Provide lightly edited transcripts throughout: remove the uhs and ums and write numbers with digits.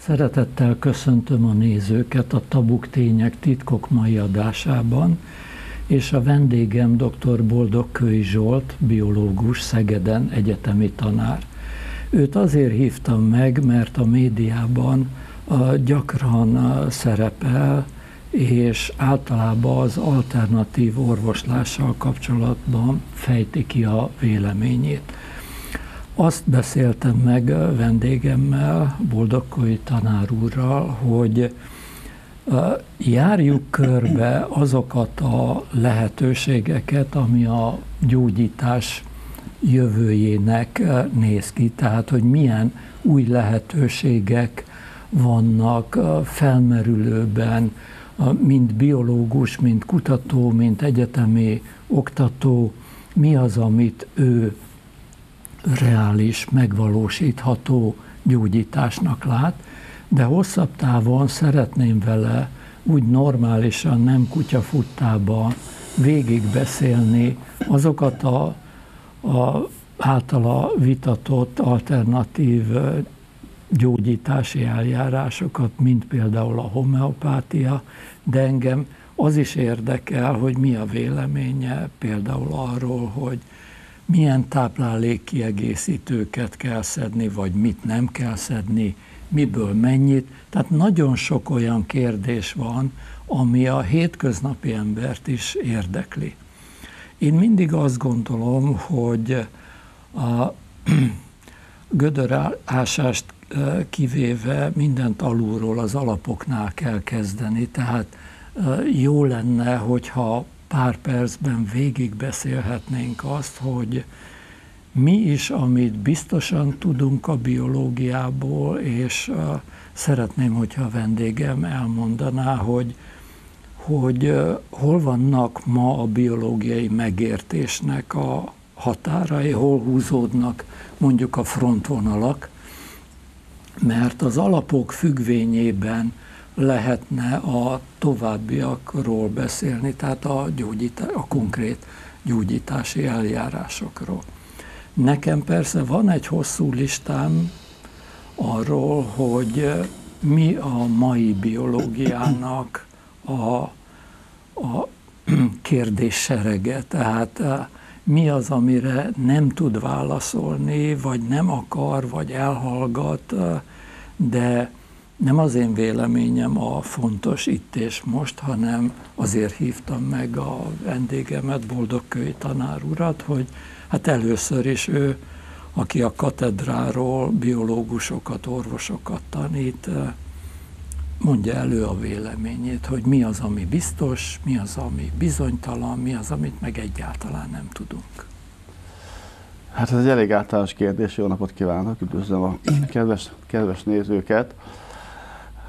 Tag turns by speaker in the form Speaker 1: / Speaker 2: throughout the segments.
Speaker 1: Szeretettel köszöntöm a nézőket a Tabuk Tények Titkok mai adásában, és a vendégem dr. Boldogkői Zsolt, biológus, Szegeden egyetemi tanár. Őt azért hívtam meg, mert a médiában gyakran szerepel, és általában az alternatív orvoslással kapcsolatban fejti ki a véleményét. Azt beszéltem meg vendégemmel, Boldogkői tanár úrral, hogy járjuk körbe azokat a lehetőségeket, ami a gyógyítás jövőjének néz ki, tehát hogy milyen új lehetőségek vannak felmerülőben, mint biológus, mint kutató, mint egyetemi oktató, mi az, amit ő reális, megvalósítható gyógyításnak lát, de hosszabb távon szeretném vele úgy normálisan, nem kutyafuttában végigbeszélni azokat a általa vitatott alternatív gyógyítási eljárásokat, mint például a homeopátia, de engem az is érdekel, hogy mi a véleménye például arról, hogy milyen táplálékkiegészítőket kell szedni, vagy mit nem kell szedni, miből mennyit. Tehát nagyon sok olyan kérdés van, ami a hétköznapi embert is érdekli. Én mindig azt gondolom, hogy a gödörásást kivéve mindent alulról, az alapoknál kell kezdeni, tehát jó lenne, hogyha pár percben végigbeszélhetnénk azt, hogy mi is, amit biztosan tudunk a biológiából, és szeretném, hogyha a vendégem elmondaná, hogy hol vannak ma a biológiai megértésnek a határai, hol húzódnak mondjuk a frontvonalak, mert az alapok függvényében lehetne a továbbiakról beszélni, tehát a konkrét gyógyítási eljárásokról. Nekem persze van egy hosszú listám arról, hogy mi a mai biológiának a kérdésserege, tehát mi az, amire nem tud válaszolni, vagy nem akar, vagy elhallgat, de nem az én véleményem a fontos itt és most, hanem azért hívtam meg a vendégemet, Boldogkői tanár urat, hogy hát először is ő, aki a katedráról biológusokat, orvosokat tanít, mondja elő a véleményét, hogy mi az, ami biztos, mi az, ami bizonytalan, mi az, amit meg egyáltalán nem tudunk.
Speaker 2: Hát ez egy elég általános kérdés, jó napot kívánok, üdvözlöm a kedves nézőket.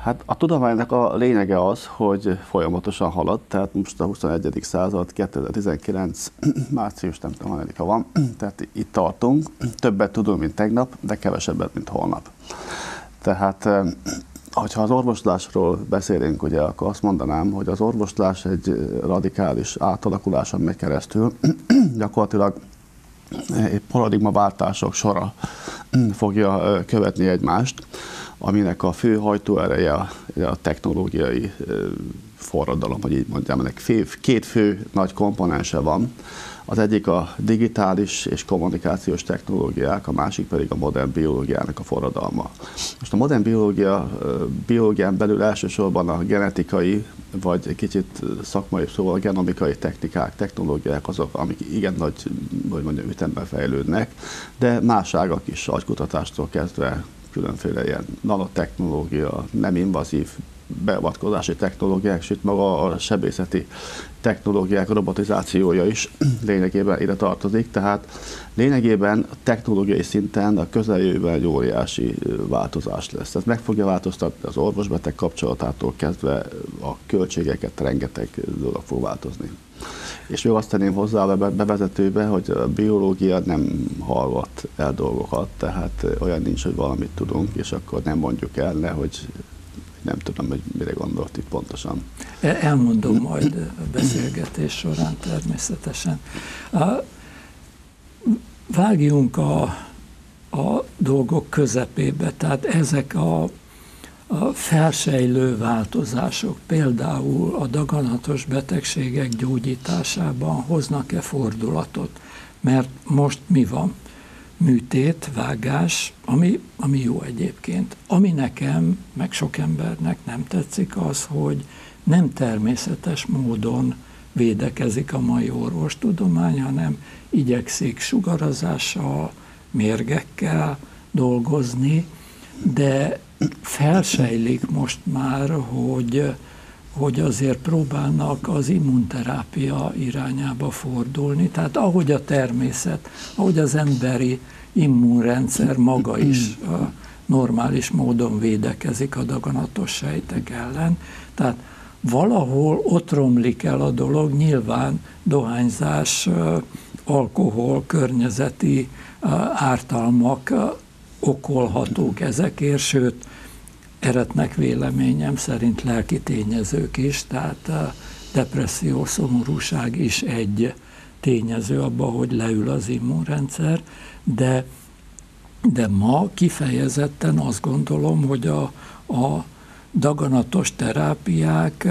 Speaker 2: Hát a tudománynak a lényege az, hogy folyamatosan halad, tehát most a 21. század, 2019. március, nem tudom, hanyadika van, tehát itt tartunk, többet tudunk, mint tegnap, de kevesebbet, mint holnap. Tehát, hogyha az orvoslásról beszélünk, ugye, akkor azt mondanám, hogy az orvoslás egy radikális átalakuláson megy keresztül, gyakorlatilag paradigmaváltások sora fogja követni egymást, aminek a fő hajtóereje a technológiai forradalom, hogy így mondjam, ennek két fő nagy komponense van. Az egyik a digitális és kommunikációs technológiák, a másik pedig a modern biológiának a forradalma. Most a modern biológián belül elsősorban a genetikai, vagy egy kicsit szakmai szóval a genomikai technikák, technológiák azok, amik igen nagy, hogy mondjam, ütemben fejlődnek, de más ágak is, agykutatástól kezdve különféle ilyen nanotechnológia, nem invazív beavatkozási technológiák, sőt maga a sebészeti technológiák robotizációja is lényegében ide tartozik, tehát lényegében technológiai szinten a közeljövőben egy óriási változás lesz. Ez meg fogja változtatni az orvos-beteg kapcsolatától kezdve a költségeket, rengeteg dolog fog változni. És még azt tenném hozzá a bevezetőbe, hogy a biológia nem hallgat el dolgokat, tehát olyan nincs, hogy valamit tudunk, és akkor nem mondjuk el, nehogy nem tudom, hogy mire gondolt itt pontosan.
Speaker 1: Elmondom majd a beszélgetés során természetesen. Vágjunk a dolgok közepébe, tehát ezek a felsejlő változások például a daganatos betegségek gyógyításában hoznak-e fordulatot? Mert most mi van? Műtét, vágás, ami jó egyébként. Ami nekem, meg sok embernek nem tetszik az, hogy nem természetes módon védekezik a mai orvostudomány, hanem igyekszik sugarazással, mérgekkel dolgozni, de felsejlik most már, hogy azért próbálnak az immunterápia irányába fordulni. Tehát ahogy a természet, ahogy az emberi immunrendszer maga is normális módon védekezik a daganatos sejtek ellen. Tehát valahol ott romlik el a dolog, nyilván dohányzás, alkohol, környezeti ártalmak okolhatók ezekért, sőt, eretnek véleményem szerint lelki tényezők is, tehát depresszió, szomorúság is egy tényező abban, hogy leül az immunrendszer, de ma kifejezetten azt gondolom, hogy a daganatos terápiák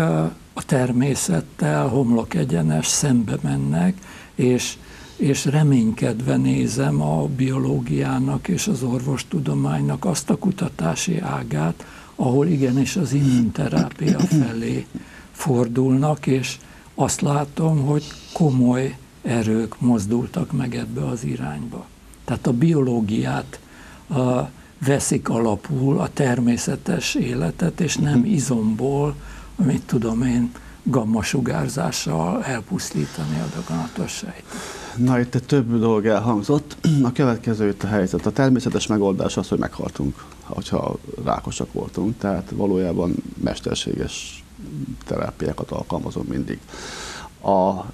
Speaker 1: a természettel homlokegyenes szembe mennek, és reménykedve nézem a biológiának és az orvostudománynak azt a kutatási ágát, ahol igenis az immunterápia felé fordulnak, és azt látom, hogy komoly erők mozdultak meg ebbe az irányba. Tehát a biológiát veszik alapul, a természetes életet, és nem izomból, amit tudom én, gammasugárzással elpusztítani a daganatos sejtet.
Speaker 2: Na, itt több dolog elhangzott. A következő itt a helyzet. A természetes megoldás az, hogy meghaltunk, hogyha rákosak voltunk, tehát valójában mesterséges terápiákat alkalmazunk mindig. A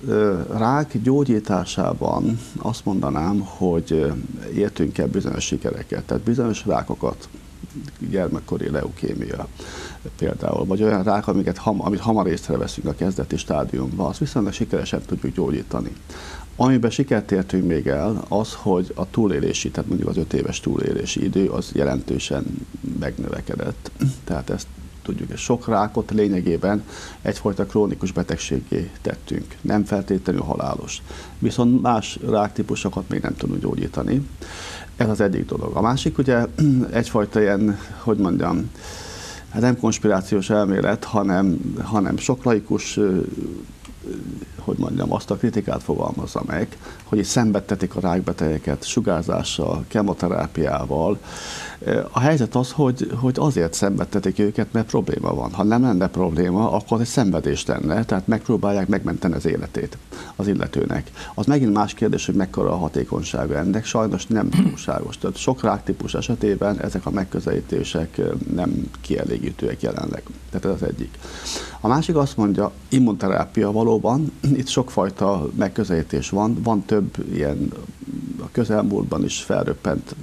Speaker 2: rák gyógyításában azt mondanám, hogy értünk el bizonyos sikereket, tehát bizonyos rákokat, gyermekkori leukémia például, vagy olyan rák, amit hamar észreveszünk a kezdeti stádiumban, azt viszonylag sikeresen tudjuk gyógyítani. Amiben sikert értünk még el, az, hogy a túlélési, tehát mondjuk az 5 éves túlélési idő, az jelentősen megnövekedett. Tehát ezt tudjuk, hogy sok rákot lényegében egyfajta krónikus betegséggé tettünk, nem feltétlenül halálos. Viszont más ráktípusokat még nem tudunk gyógyítani. Ez az egyik dolog. A másik ugye egyfajta ilyen, hogy mondjam, nem konspirációs elmélet, hanem sok laikus, hogy mondjam, azt a kritikát fogalmazza meg, hogy itt szenvedtetik a rákbetegeket sugárzással, kemoterápiával. A helyzet az, hogy azért szenvedtetik őket, mert probléma van. Ha nem lenne probléma, akkor egy szenvedés lenne, tehát megpróbálják megmenteni az életét az illetőnek. Az megint más kérdés, hogy mekkora a hatékonysága ennek, sajnos nem túlságos. Tehát sok ráktípus esetében ezek a megközelítések nem kielégítőek jelenleg. Tehát ez az egyik. A másik azt mondja, immunterápia valóban, itt sokfajta megközelítés van több ilyen a közelmúltban is felröppent,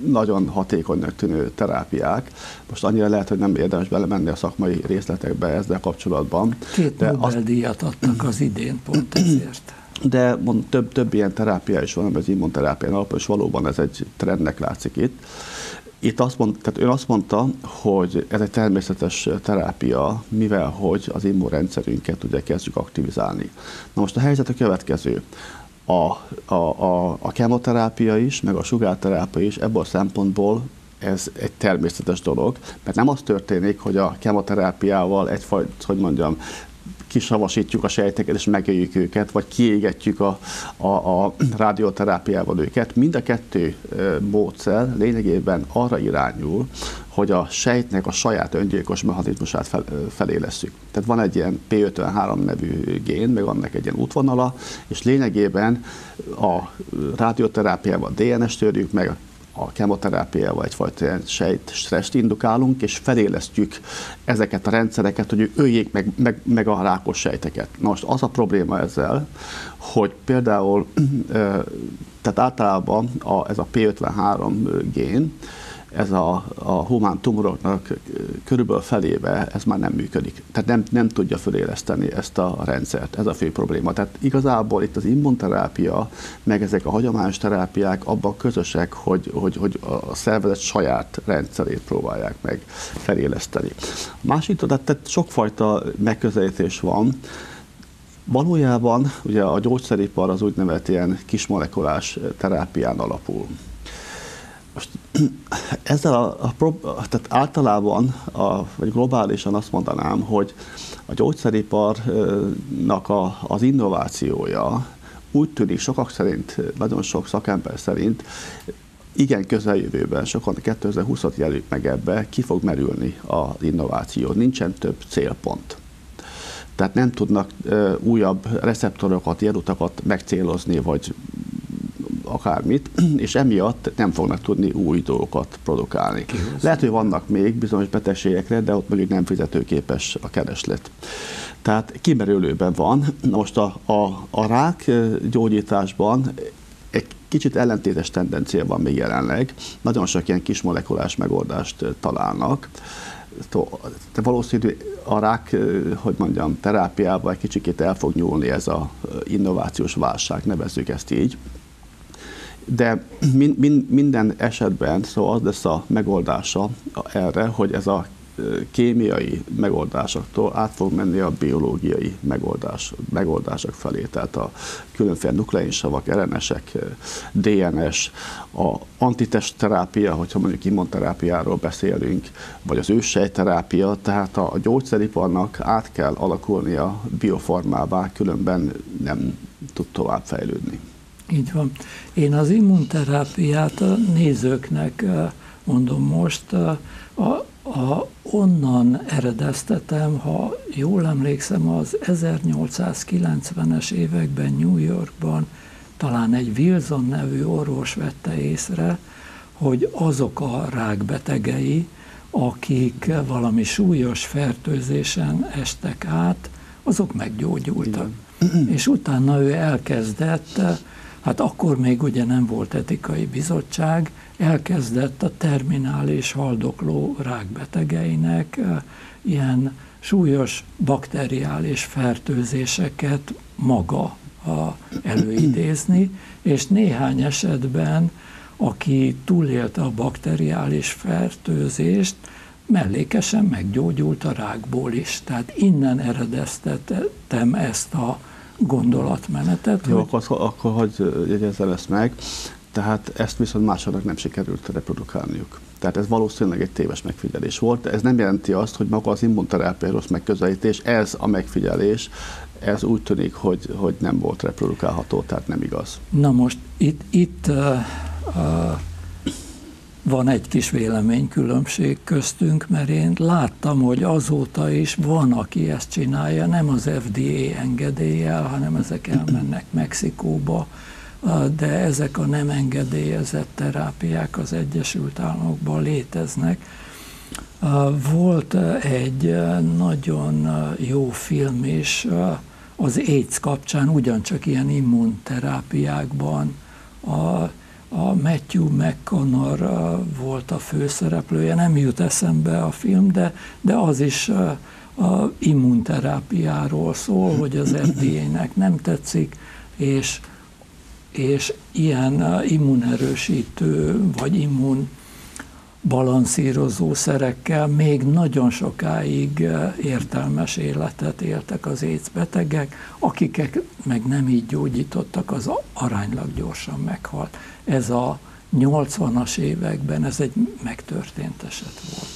Speaker 2: nagyon hatékonynak tűnő terápiák. Most annyira lehet, hogy nem érdemes belemenni a szakmai részletekbe ezzel kapcsolatban.
Speaker 1: 2 Nobel-díjat adtak az idén pont ezért.
Speaker 2: De több ilyen terápia is van, az immunterápián alapul, és valóban ez egy trendnek látszik itt. Tehát ön azt mondta, hogy ez egy természetes terápia, mivel hogy az immunrendszerünket ugye kezdjük aktivizálni. Na most a helyzet a következő. A kemoterápia is, meg a sugárterápia is ebből a szempontból ez egy természetes dolog, mert nem az történik, hogy a kemoterápiával egyfajta, hogy mondjam, kisavasítjuk a sejteket és megöljük őket, vagy kiégetjük a radioterápiával őket. Mind a 2 módszer lényegében arra irányul, hogy a sejtnek a saját öngyilkos mechanizmusát felélesszük. Tehát van egy ilyen P53 nevű gén, meg annak egy ilyen útvonala, és lényegében a radioterápiával DNS-t törjük meg, a kemoterápiával egyfajta ilyen sejtstresszt indukálunk, és felélesztjük ezeket a rendszereket, hogy öljék meg a rákos sejteket. Na most az a probléma ezzel, hogy például, tehát általában ez a P53 gén, ez a humán tumoroknak körülbelül felébe ez már nem működik. Tehát nem tudja föléleszteni ezt a rendszert. Ez a fő probléma. Tehát igazából itt az immunterápia, meg ezek a hagyományos terápiák abban közösek, hogy a szervezet saját rendszerét próbálják meg feléleszteni. Másik, tehát sokfajta megközelítés van. Valójában ugye a gyógyszeripar az úgynevezett ilyen kismolekulás terápián alapul. Most ezzel tehát általában, vagy globálisan azt mondanám, hogy a gyógyszeriparnak az innovációja úgy tűnik sokak szerint, nagyon sok szakember szerint, igen közeljövőben, sokan 2020-at jelölik meg ebbe, ki fog merülni az innováció. Nincsen több célpont. Tehát nem tudnak újabb receptorokat, jelutakat megcélozni, vagy akármit, és emiatt nem fognak tudni új dolgokat produkálni. Lehet, hogy vannak még bizonyos betegségekre, de ott még nem fizetőképes a kereslet. Tehát kimerülőben van. Most a rák gyógyításban egy kicsit ellentétes tendencia van még jelenleg. Nagyon sok ilyen kismolekulás megoldást találnak. De valószínű a rák, hogy mondjam, terápiában egy kicsikét el fog nyúlni ez az innovációs válság, nevezzük ezt így. De minden esetben szóval az lesz a megoldása erre, hogy ez a kémiai megoldásoktól át fog menni a biológiai megoldások felé. Tehát a különféle nukleinsavak, RNS-ek, DNS, a antitestterápia, hogyha mondjuk immunterápiáról beszélünk, vagy az őssejterápia, tehát a gyógyszeriparnak át kell alakulnia bioformává, különben nem tud tovább fejlődni.
Speaker 1: Így van. Én az immunterápiát a nézőknek mondom most, onnan eredeztetem, ha jól emlékszem, az 1890-es években New Yorkban talán egy Wilson nevű orvos vette észre, hogy azok a rákbetegei, akik valami súlyos fertőzésen estek át, azok meggyógyultak. Igen. És utána ő elkezdett, hát akkor még ugye nem volt etikai bizottság, elkezdett a terminális haldokló rákbetegeinek ilyen súlyos bakteriális fertőzéseket maga előidézni, és néhány esetben, aki túlélte a bakteriális fertőzést, mellékesen meggyógyult a rákból is. Tehát innen eredeztettem ezt a gondolatmenetet.
Speaker 2: Jó, akkor hogy jegyezzem ezt meg. Tehát ezt viszont másoknak nem sikerült reprodukálniuk. Tehát ez valószínűleg egy téves megfigyelés volt. Ez nem jelenti azt, hogy maga az immunterápia rossz megközelítés, ez a megfigyelés, ez úgy tűnik, hogy nem volt reprodukálható, tehát nem igaz.
Speaker 1: Na most itt van egy kis véleménykülönbség köztünk, mert én láttam, hogy azóta is van, aki ezt csinálja, nem az FDA engedéllyel, hanem ezek elmennek Mexikóba, de ezek a nem engedélyezett terápiák az Egyesült Államokban léteznek. Volt egy nagyon jó film is az AIDS kapcsán, ugyancsak ilyen immunterápiákban. A Matthew McConnor volt a főszereplője, nem jut eszembe a film, de az is a immunterápiáról szól, hogy az FDA-nek nem tetszik, és ilyen immunerősítő vagy immunbalanszírozó szerekkel még nagyon sokáig értelmes életet éltek az AIDS betegek, akiket meg nem így gyógyítottak, az aránylag gyorsan meghalt. Ez a 80-as években ez egy megtörtént eset volt.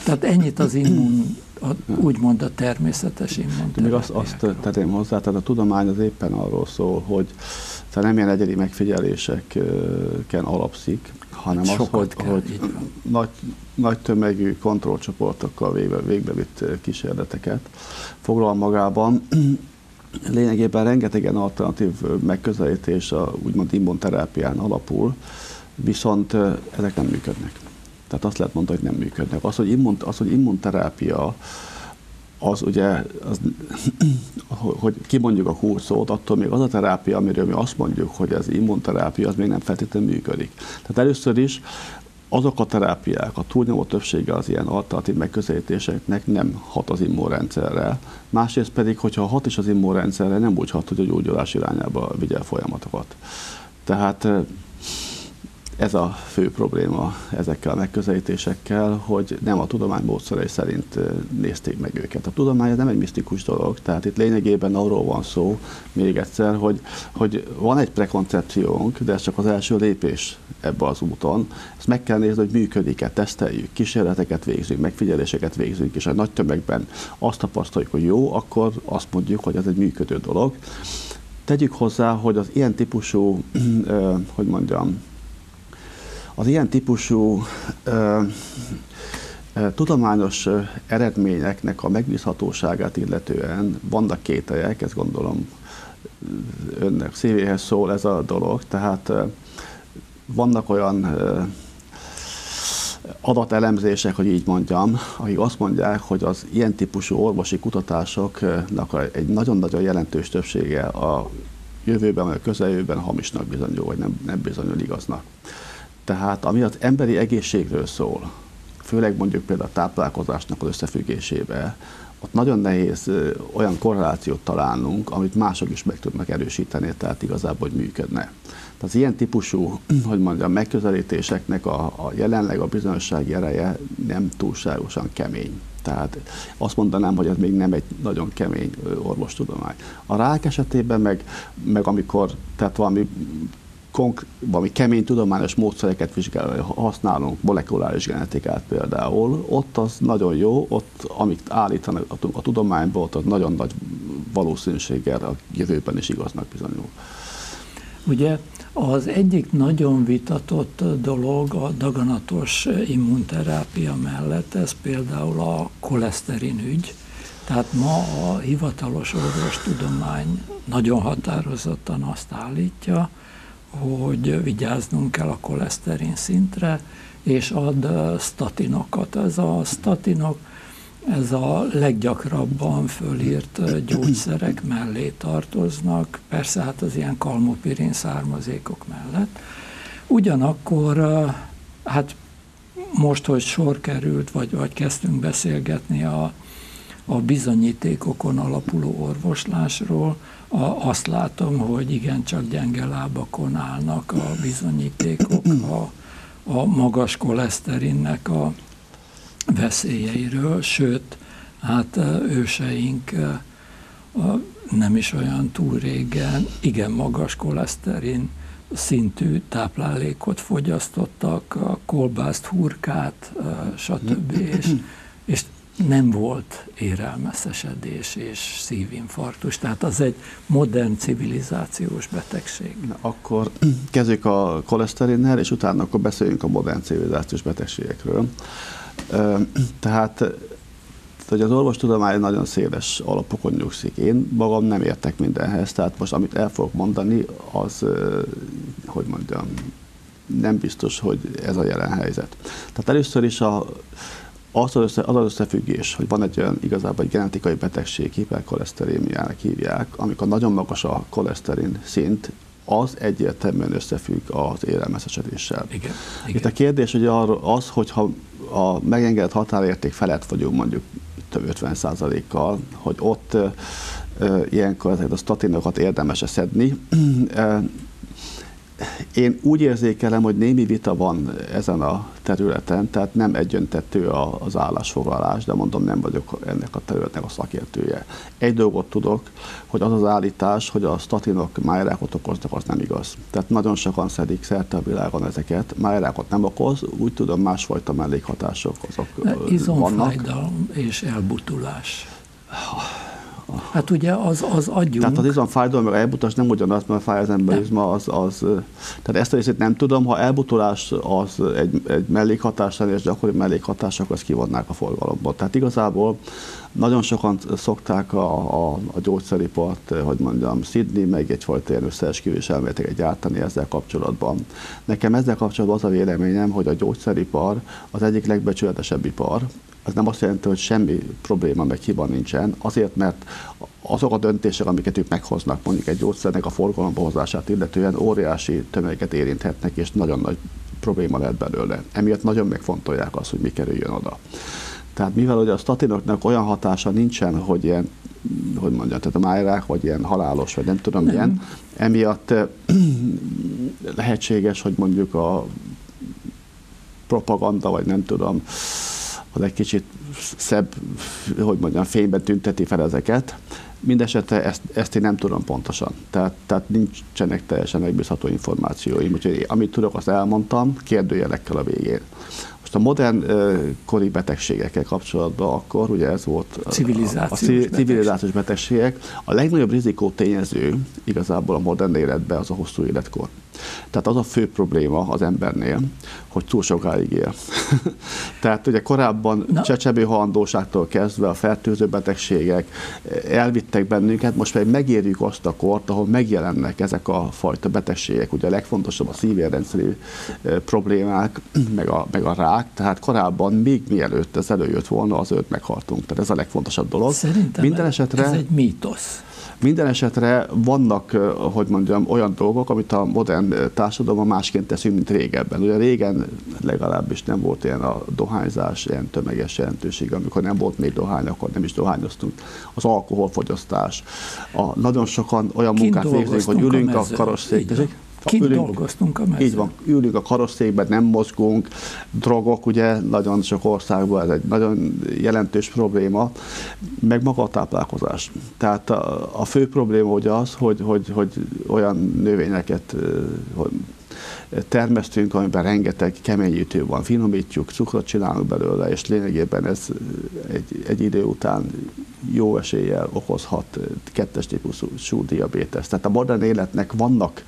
Speaker 1: Tehát ennyit az úgymond a természetes immunterápiákról.
Speaker 2: Még azt tenném hozzá, tehát a tudomány az éppen arról szól, hogy tehát nem ilyen egyedi megfigyeléseken alapszik, hanem az, hogy nagy tömegű kontrollcsoportokkal végbevitt kísérleteket foglal magában. Lényegében rengetegen alternatív megközelítés a úgymond immunterápián alapul, viszont ezek nem működnek. Tehát azt lehet mondani, hogy nem működnek. Az, hogy immunterápia, az ugye, hogy kimondjuk a kulcsszót, attól még az a terápia, amiről mi azt mondjuk, hogy ez immunterápia, az még nem feltétlenül működik. Tehát először is azok a terápiák, a túlnyomó többsége az ilyen alternatív megközelítéseknek nem hat az immunrendszerre. Másrészt pedig, hogyha hat is az immunrendszerre, nem úgy hat, hogy a gyógyulás irányába vigye a folyamatokat. Tehát ez a fő probléma ezekkel a megközelítésekkel, hogy nem a tudomány módszerei szerint nézték meg őket. A tudomány nem egy misztikus dolog, tehát itt lényegében arról van szó, még egyszer, hogy van egy prekoncepciónk, de ez csak az első lépés ebbe az úton. Ezt meg kell nézni, hogy működik-e, teszteljük, kísérleteket végzünk, megfigyeléseket végzünk, és a nagy tömegben azt tapasztaljuk, hogy jó, akkor azt mondjuk, hogy ez egy működő dolog. Tegyük hozzá, hogy az ilyen típusú, az ilyen típusú tudományos eredményeknek a megbízhatóságát illetően vannak kételyek, ezt gondolom önnek szívéhez szól ez a dolog, tehát vannak olyan adatelemzések, hogy így mondjam, akik azt mondják, hogy az ilyen típusú orvosi kutatásoknak egy nagyon-nagyon jelentős többsége a jövőben vagy a közeljövőben hamisnak bizonyul, vagy nem bizonyul igaznak. Tehát ami az emberi egészségről szól, főleg mondjuk például a táplálkozásnak az összefüggésébe, ott nagyon nehéz olyan korrelációt találnunk, amit mások is meg tudnak erősíteni, tehát igazából, hogy működne. Tehát az ilyen típusú, megközelítéseknek a jelenleg a bizonyossági ereje nem túlságosan kemény. Tehát azt mondanám, hogy ez még nem egy nagyon kemény orvostudomány. A rák esetében meg amikor, tehát valami kemény tudományos módszereket használunk, molekuláris genetikát például, ott az nagyon jó, ott amit állítanak a tudományból, ott nagyon nagy valószínűséggel a jövőben is igaznak bizonyul.
Speaker 1: Ugye az egyik nagyon vitatott dolog a daganatos immunterápia mellett, ez például a koleszterin ügy. Tehát ma a hivatalos orvostudomány nagyon határozottan azt állítja, hogy vigyáznunk kell a koleszterin szintre, és ad statinokat. Ez a statinok, ez a leggyakrabban fölírt gyógyszerek mellé tartoznak, persze hát az ilyen kalmopirin származékok mellett. Ugyanakkor, hát most, hogy sor került, vagy kezdtünk beszélgetni a bizonyítékokon alapuló orvoslásról, azt látom, hogy igencsak gyenge lábakon állnak a bizonyítékok a magas koleszterinnek a veszélyeiről, sőt, hát őseink nem is olyan túl régen igen magas koleszterin szintű táplálékot fogyasztottak, kolbászt, hurkát, stb. És nem volt érelmeszesedés és szívinfarktus, tehát az egy modern civilizációs betegség.
Speaker 2: Akkor kezdjük a koleszterinnel, és utána akkor beszéljünk a modern civilizációs betegségekről. Tehát hogy az orvostudomány nagyon széles alapokon nyugszik. Én magam nem értek mindenhez, tehát most amit el fogok mondani, az, nem biztos, hogy ez a jelen helyzet. Tehát először is az az összefüggés, hogy van egy olyan igazából egy genetikai betegség, hiperkoleszterémiának hívják, amikor nagyon magas a koleszterin szint, az egyértelműen összefügg az élelmeszesedéssel.
Speaker 1: Igen.
Speaker 2: Itt a kérdés ugye az, hogyha a megengedett határérték felett vagyunk mondjuk 50%-kal, hogy ott ilyenkor ezeket a statinokat érdemes szedni. Én úgy érzékelem, hogy némi vita van ezen a területen, tehát nem egyöntetű az állásfoglalás, de mondom, nem vagyok ennek a területnek a szakértője. Egy dolgot tudok, hogy az az állítás, hogy a statinok májrákot okoznak, az nem igaz. Tehát nagyon sokan szedik szerte a világon ezeket. Májrákot nem okoz, úgy tudom, másfajta mellékhatások azok vannak.
Speaker 1: Izomfájdalom és elbutulás. Hát ugye az agyunk...
Speaker 2: Tehát az izomfájdalom, meg elbutulás nem ugyanaz, mert fáj az emberizma, tehát ezt a részét nem tudom, ha elbutulás az egy mellékhatás, és gyakori mellékhatások, az kivonnák a forgalomból. Tehát igazából nagyon sokan szokták a gyógyszeripart, szidni, meg egyfajta ilyen összeesküvés elméleteket gyártani ezzel kapcsolatban. Nekem ezzel kapcsolatban az a véleményem, hogy a gyógyszeripar az egyik legbecsületesebb ipar. Az nem azt jelenti, hogy semmi probléma meg hiba nincsen, azért, mert azok a döntések, amiket ők meghoznak, mondjuk egy gyógyszernek a forgalomba hozását illetően óriási tömegeket érinthetnek, és nagyon nagy probléma lehet belőle. Emiatt nagyon megfontolják azt, hogy mi kerüljön oda. Tehát mivel ugye a statinoknak olyan hatása nincsen, hogy ilyen, hogy mondjam, tehát a májrák, vagy ilyen halálos, vagy nem tudom milyen, emiatt lehetséges, hogy mondjuk a propaganda, vagy nem tudom, az egy kicsit szebb, hogy mondjam, fényben tünteti fel ezeket. Mindesetre ezt én nem tudom pontosan. Tehát nincsenek teljesen megbízható információim. Úgyhogy amit tudok, azt elmondtam, kérdőjelekkel a végén. Most a modern kori betegségekkel kapcsolatban akkor, ugye ez volt a civilizációs betegségek. A legnagyobb rizikó tényező igazából a modern életben az a hosszú életkor. Tehát az a fő probléma az embernél, hogy túl sokáig él. Tehát ugye korábban csecsemőhalandóságtól kezdve a fertőző betegségek elvittek bennünket, most pedig megérjük azt a kort, ahol megjelennek ezek a fajta betegségek. Ugye a legfontosabb a szívérrendszeri problémák, meg a rák, tehát korábban még mielőtt ez előjött volna, azelőtt meghaltunk. Tehát ez a legfontosabb dolog.
Speaker 1: Szerintem minden esetre, ez egy mítosz.
Speaker 2: Minden esetre vannak, hogy mondjam, olyan dolgok, amit a modern társadalomban másként teszünk, mint régebben. Ugye régen legalábbis nem volt ilyen a dohányzás, ilyen tömeges jelentősége, amikor nem volt még dohány, akkor nem is dohányoztunk. Az alkoholfogyasztás. Nagyon sokan olyan munkát végzünk, hogy ülünk a karosszékben.
Speaker 1: Kint dolgoztunk a mezőn.
Speaker 2: Így van, ülünk a karosszékben, nem mozgunk, drogok, ugye nagyon sok országban ez egy nagyon jelentős probléma, meg maga a táplálkozás. Tehát a fő probléma ugye az, hogy olyan növényeket termesztünk, amiben rengeteg keményítő van, finomítjuk, cukrot csinálunk belőle, és lényegében ez egy idő után jó eséllyel okozhat 2-es típusú diabétesz. Tehát a modern életnek vannak,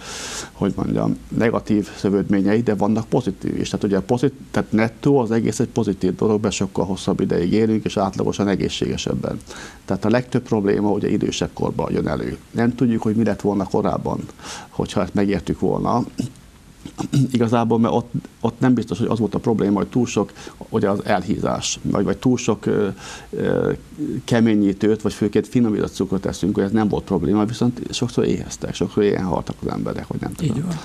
Speaker 2: hogy mondjam, negatív szövődményei, de vannak pozitív is. Tehát ugye tehát nettó az egész egy pozitív dolog, be sokkal hosszabb ideig élünk, és átlagosan egészségesebben. Tehát a legtöbb probléma ugye idősebb korban jön elő. Nem tudjuk, hogy mi lett volna korábban, hogyha ezt megértük volna. Igazából, mert ott nem biztos, hogy az volt a probléma, hogy túl sok ugye az elhízás, vagy túl sok keményítőt, vagy főként finomított cukrot teszünk, hogy ez nem volt probléma, viszont sokszor éheztek, sokszor éhen haltak az emberek, hogy nem tudom.
Speaker 1: Így van.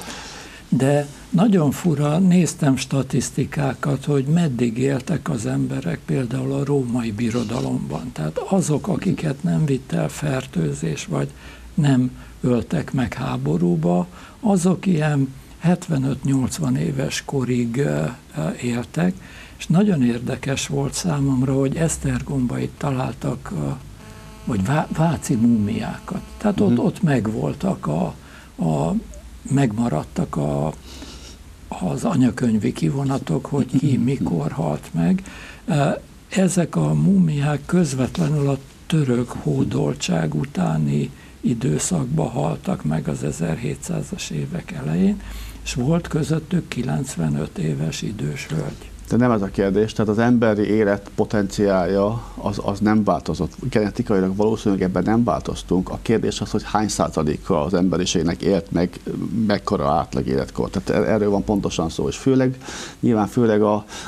Speaker 1: De nagyon fura, néztem statisztikákat, hogy meddig éltek az emberek például a római birodalomban. Tehát azok, akiket nem vitt el fertőzés, vagy nem öltek meg háborúba, azok ilyen 75-80 éves korig éltek, és nagyon érdekes volt számomra, hogy Esztergomba itt találtak, vagy váci múmiákat. Tehát ott megvoltak, megmaradtak az anyakönyvi kivonatok, hogy ki mikor halt meg. Ezek a múmiák közvetlenül a török hódoltság utáni időszakban haltak meg az 1700-as évek elején, és volt közöttük 95 éves idős hölgy.
Speaker 2: De nem ez a kérdés, tehát az emberi élet potenciálja az nem változott. Genetikailag valószínűleg ebben nem változtunk. A kérdés az, hogy hány százaléka az emberiségnek élt meg, mekkora átlag életkor. Tehát erről van pontosan szó, és nyilván főleg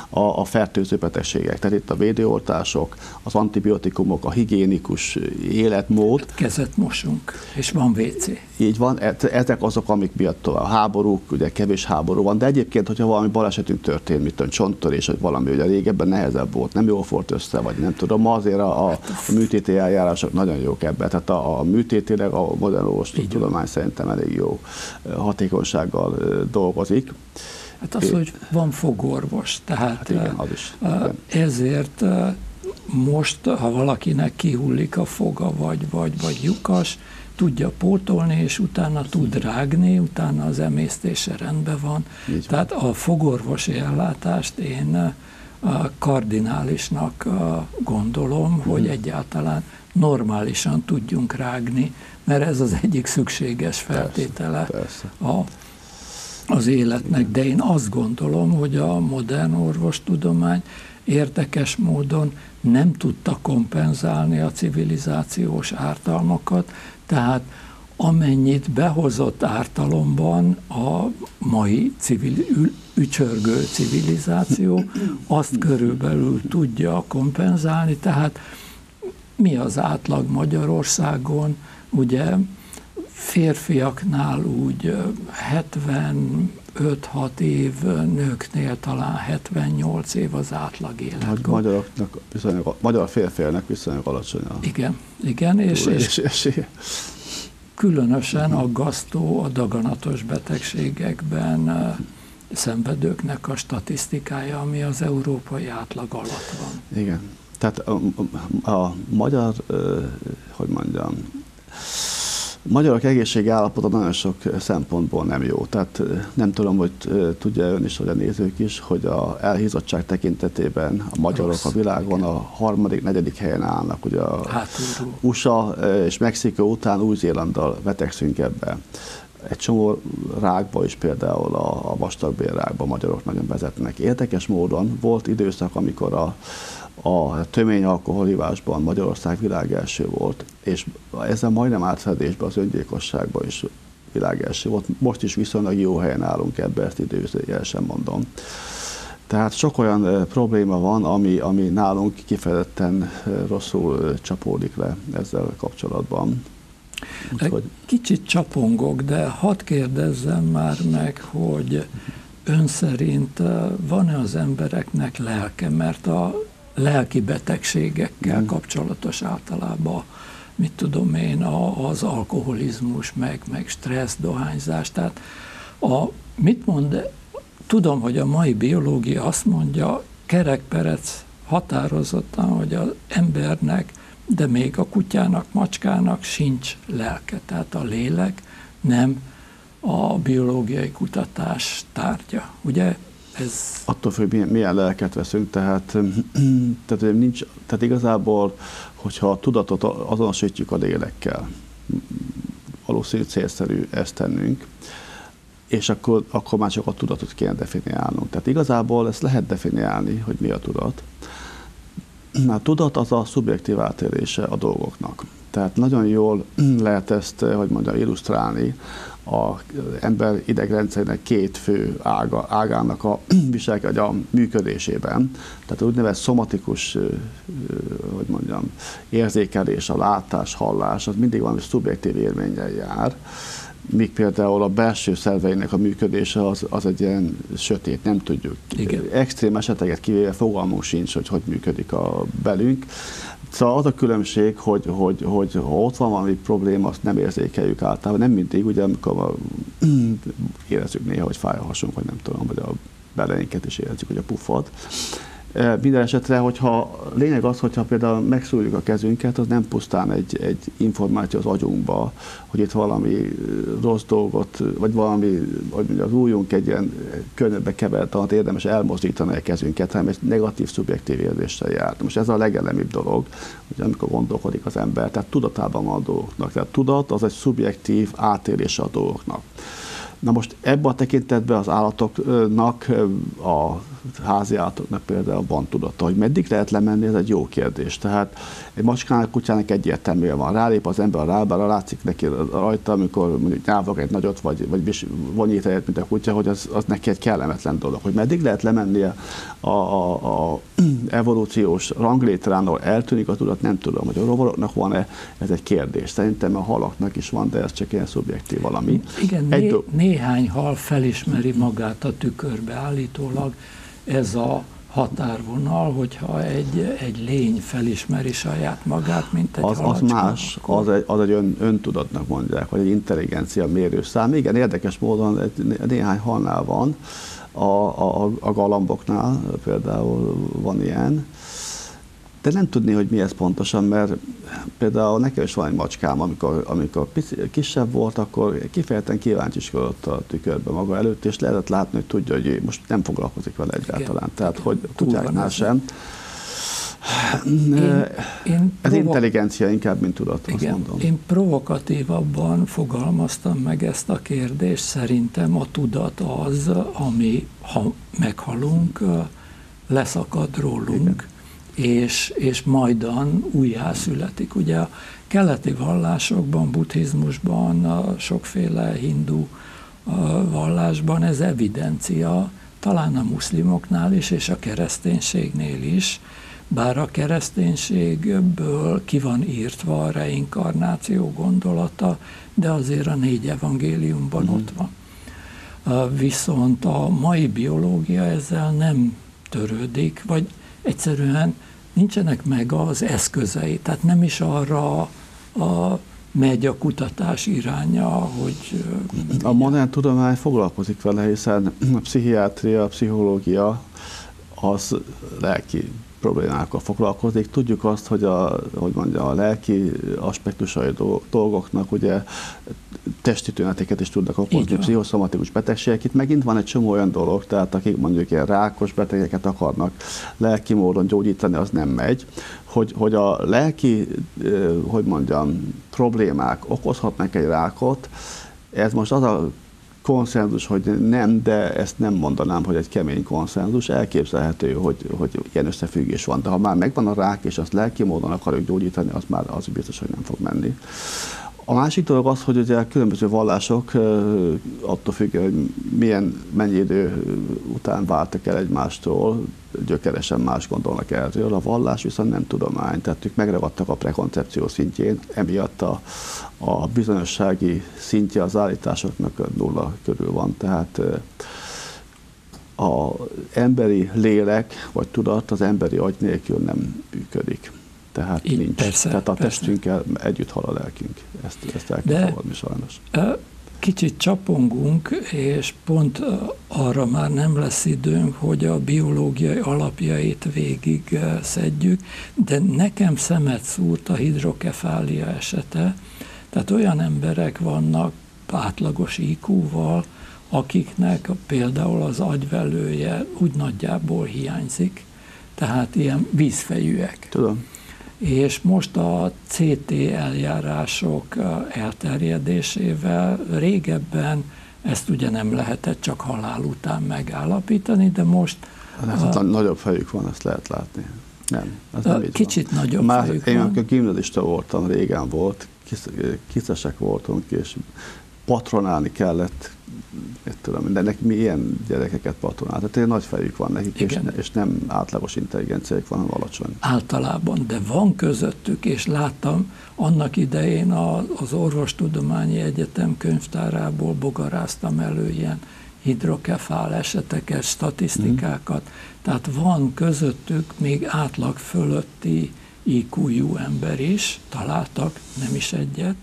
Speaker 2: a fertőző betegségek. Tehát itt a védőoltások, az antibiotikumok, a higiénikus életmód.
Speaker 1: Kezet mosunk, és van WC.
Speaker 2: Így van, ezek azok, amik miatt a háborúk, ugye kevés háború van, de egyébként, hogyha valami balesetünk történt, mint csontörés, vagy valami, ugye régebben nehezebb volt, nem jól fort össze, vagy nem tudom, ma azért a műtéti eljárások nagyon jók ebben, tehát a műtétileg a modern orvostudomány szerintem elég jó hatékonysággal dolgozik.
Speaker 1: Hát az, hogy van fogorvos, tehát
Speaker 2: hát igen, az is.
Speaker 1: Ezért most, ha valakinek kihullik a foga, vagy lyukas, tudja pótolni, és utána tud rágni, utána az emésztése rendben van. Tehát a fogorvosi ellátást én kardinálisnak gondolom, hogy egyáltalán normálisan tudjunk rágni, mert ez az egyik szükséges feltétele az életnek. De én azt gondolom, hogy a modern orvostudomány érdekes módon nem tudta kompenzálni a civilizációs ártalmakat, tehát amennyit behozott ártalomban a mai ücsörgő civilizáció, azt körülbelül tudja kompenzálni, tehát mi az átlag Magyarországon, ugye férfiaknál úgy 75-6 év, nőknél talán 78 év az átlag életkor.
Speaker 2: Magyaroknak magyar férfiaknak viszonylag alacsony a
Speaker 1: igen, és különösen aggasztó a daganatos betegségekben szenvedőknek a statisztikája, ami az európai átlag alatt van.
Speaker 2: Igen. Tehát a magyar, magyarok egészségi állapota nagyon sok szempontból nem jó. Tehát nem tudom, hogy tudja ön is, hogy a nézők is, hogy a elhízottság tekintetében a magyarok a világon igen. A 3.-4. helyen állnak. Ugye a USA és Mexikó után Új-Zélanddal vetekszünk ebbe. Egy csomó rákba is, például a vastagbélrákba magyarok nagyon vezetnek. Érdekes módon volt időszak, amikor a tömény alkoholivásban Magyarország világelső volt, és ezzel majdnem átfedésben az öngyilkosságban is világelső volt. Most is viszonylag jó helyen állunk ebbe, ezt időzőjel mondom. Tehát sok olyan probléma van, ami nálunk kifejezetten rosszul csapódik le ezzel kapcsolatban.
Speaker 1: Úgyhogy... Kicsit csapongok, de hadd kérdezzem már meg, hogy ön szerint van-e az embereknek lelke, mert a lelki betegségekkel kapcsolatos általában, mit tudom én, az alkoholizmus, meg stressz, dohányzás. Tehát mit mond, tudom, hogy a mai biológia azt mondja, Kerek-Perec határozottan, hogy az embernek, de még a kutyának, macskának sincs lelke. Tehát a lélek nem a biológiai kutatás tárgya. Ugye? Ez...
Speaker 2: Attól függ, milyen lelket veszünk, tehát igazából, hogyha a tudatot azonosítjuk a lélekkel, valószínűleg célszerű ezt tennünk, és akkor már csak a tudatot kéne definiálnunk. Tehát igazából ezt lehet definiálni, hogy mi a tudat. A tudat az a szubjektív átélése a dolgoknak. Tehát nagyon jól lehet ezt, illusztrálni az ember idegrendszerének két fő ágának a működésében. Tehát úgynevezett szomatikus, érzékelés, a látás, hallás, az mindig valami szubjektív élménnyel jár. Míg például a belső szerveinek a működése az egy ilyen sötét, nem tudjuk. Igen. Extrém eseteket kivéve fogalmunk sincs, hogy működik a belünk. Szóval az a különbség, hogy ha ott van valami probléma, azt nem érzékeljük általában. Nem mindig, ugye, amikor érezzük néha, hogy fáj a hasunk, vagy nem tudom, vagy a beleinket is érezzük, hogy a puffad. Minden esetre, hogyha lényeg az, hogyha például megszúrjuk a kezünket, az nem pusztán egy információ az agyunkba, hogy itt valami rossz dolgot, vagy valami, hogy az ujjunk egy ilyen könnyedbe kevert, alatt érdemes elmozdítani a kezünket, hanem egy negatív, szubjektív érzéssel járt. Most ez a legelemibb dolog, hogy amikor gondolkodik az ember, tehát tudatában van a dolgoknak. Tehát tudat az egy szubjektív átélése a dolgoknak. Na most ebben a tekintetben az állatoknak, a házi állatoknak például van tudata, hogy meddig lehet lemenni, ez egy jó kérdés. Tehát egy macskának, kutyának egyértelműen van. Rálép az ember a lábára, látszik neki rajta, amikor mondjuk nyávog egy nagyot, vagy vonyít egyet, mint a kutya, hogy az neki egy kellemetlen dolog. Hogy meddig lehet lemenni a evolúciós ranglétrán, ahol eltűnik a tudat, nem tudom, hogy a rovaroknak van-e, ez egy kérdés. Szerintem a halaknak is van, de ez csak ilyen szubjektív valami.
Speaker 1: Igen, néhány hal felismeri magát a tükörbe állítólag. Ez a határvonal, hogyha egy lény felismeri saját magát, mint egy halacska.
Speaker 2: Az más, az egy öntudatnak mondják, vagy egy intelligencia mérőszám. Igen, érdekes módon néhány halnál van, a galamboknál például van ilyen, de nem tudni, hogy mi ez pontosan, mert például nekem is van egy macskám, amikor kisebb volt, akkor kifejezetten kíváncsiskodott a tükörbe maga előtt, és lehetett látni, hogy tudja, hogy most nem foglalkozik vele egyáltalán. Tehát, hogy a kutyáknál sem. Ez intelligencia inkább, mint tudat, azt mondom.
Speaker 1: Én provokatívabban fogalmaztam meg ezt a kérdést. Szerintem a tudat az, ami, ha meghalunk, leszakad rólunk, és majdan újjászületik. Ugye a keleti vallásokban, buddhizmusban, sokféle hindu vallásban ez evidencia, talán a muszlimoknál is, és a kereszténységnél is, bár a kereszténységből ki van írtva a reinkarnáció gondolata, de azért a 4 evangéliumban ott van. Viszont a mai biológia ezzel nem törődik, vagy egyszerűen nincsenek meg az eszközei, tehát nem is arra megy a kutatás iránya, hogy...
Speaker 2: A modern tudomány foglalkozik vele, hiszen a pszichiátria, a pszichológia az lelki problémákkal foglalkozik. Tudjuk azt, hogy a lelki aspektusai dolgoknak ugye testi tüneteket is tudnak okozni, pszichoszomatikus betegségek. Itt megint van egy csomó olyan dolog, tehát akik mondjuk ilyen rákos betegeket akarnak lelki módon gyógyítani, az nem megy. Hogy a lelki, problémák okozhatnak egy rákot, ez most az a konszenzus, hogy nem, de ezt nem mondanám, hogy egy kemény konszenzus. Elképzelhető, hogy ilyen összefüggés van. De ha már megvan a rák, és azt lelki módon akarjuk gyógyítani, az biztos, hogy nem fog menni. A másik dolog az, hogy ugye a különböző vallások attól függően, hogy mennyi idő után váltak el egymástól, gyökeresen más gondolnak erről. A vallás viszont nem tudomány, tehát ők megragadtak a prekoncepció szintjén, emiatt a bizonyossági szintje az állításoknak 0 körül van. Tehát az emberi lélek vagy tudat az emberi agy nélkül nem működik. Tehát
Speaker 1: így,
Speaker 2: nincs.
Speaker 1: Persze,
Speaker 2: tehát a testünkkel együtt hal a lelkünk. Ezt el kell fogadni sajnos.
Speaker 1: Kicsit csapongunk, és pont arra már nem lesz időnk, hogy a biológiai alapjait végig szedjük, de nekem szemet szúrt a hidrokefália esete. Tehát olyan emberek vannak átlagos IQ-val, akiknek például az agyvelője úgy nagyjából hiányzik, tehát ilyen vízfejűek.
Speaker 2: Tudom.
Speaker 1: És most a CT eljárások elterjedésével régebben ezt ugye nem lehetett csak halál után megállapítani, de most...
Speaker 2: Nagyobb fejük van, ezt lehet látni. Nem, ez nem így
Speaker 1: kicsit
Speaker 2: van.
Speaker 1: nagyobb fejük van.
Speaker 2: Én amikor gimnazista voltam, régen volt, kiszesek voltunk, és patronálni kellett, de mi ilyen gyerekeket patronál. Tehát nagy fejük van nekik, és nem átlagos intelligenciájuk van, hanem alacsony.
Speaker 1: Általában, de van közöttük, és láttam annak idején az Orvostudományi Egyetem könyvtárából bogaráztam elő ilyen hidrokefál eseteket, statisztikákat. Tehát van közöttük még átlag fölötti IQ-jú ember is, találtak, nem is egyet,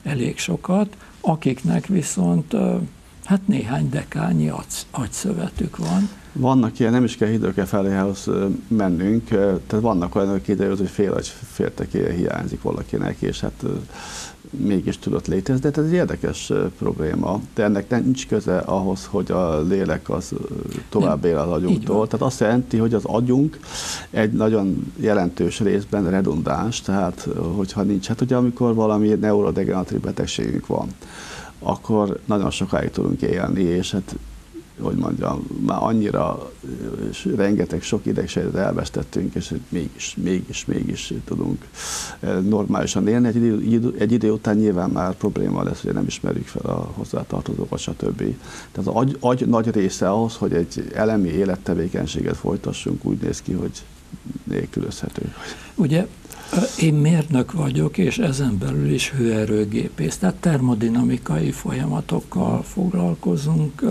Speaker 1: elég sokat, akiknek viszont hát néhány dekányi agyszövetük van.
Speaker 2: Vannak ilyen, nem is kell hidrokefáliához mennünk, tehát vannak olyanok, akik idejöz, hogy féltekéje hiányzik valakinek, és hát mégis tudott létezni, de ez egy érdekes probléma, de ennek nincs köze ahhoz, hogy a lélek az tovább él az agyunktól. Tehát azt jelenti, hogy az agyunk egy nagyon jelentős részben redundáns, tehát hogyha nincs, hát ugye amikor valami neurodegeneratív betegségünk van, akkor nagyon sokáig tudunk élni, és hát már annyira rengeteg sok idegsejtet elvesztettünk, és mégis tudunk normálisan élni. Egy idő után nyilván már probléma lesz, hogy nem ismerjük fel a hozzátartozókat, stb. Tehát az agy nagy része ahhoz, hogy egy elemi élettevékenységet folytassunk, úgy néz ki, hogy nélkülözhető.
Speaker 1: Ugye én mérnök vagyok, és ezen belül is hőerőgépész, tehát termodinamikai folyamatokkal foglalkozunk,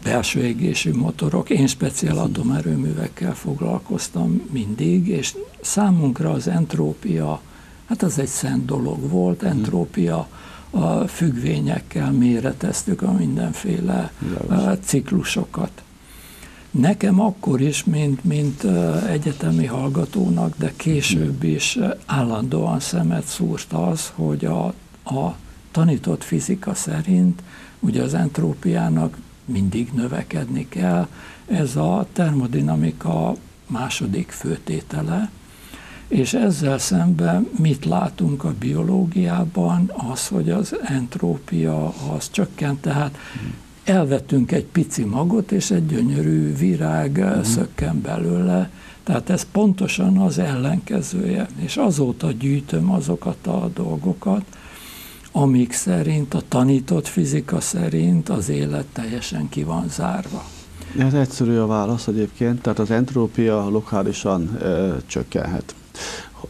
Speaker 1: belső égésű motorok, én speciál atomerőművekkel foglalkoztam mindig, és számunkra az entrópia, hát az egy szent dolog volt, entrópia a függvényekkel méreteztük a mindenféle ciklusokat. Nekem akkor is, mint egyetemi hallgatónak, de később is állandóan szemet szúrt az, hogy a tanított fizika szerint ugye az entrópiának mindig növekedni kell. Ez a termodinamika második főtétele, és ezzel szemben mit látunk a biológiában? Az, hogy az entrópia az csökkent, tehát elvetünk egy pici magot, és egy gyönyörű virág szökken belőle. Tehát ez pontosan az ellenkezője. És azóta gyűjtöm azokat a dolgokat, amik szerint, a tanított fizika szerint az élet teljesen ki van zárva.
Speaker 2: Ez egyszerű a válasz egyébként, tehát az entrópia lokálisan csökkenhet.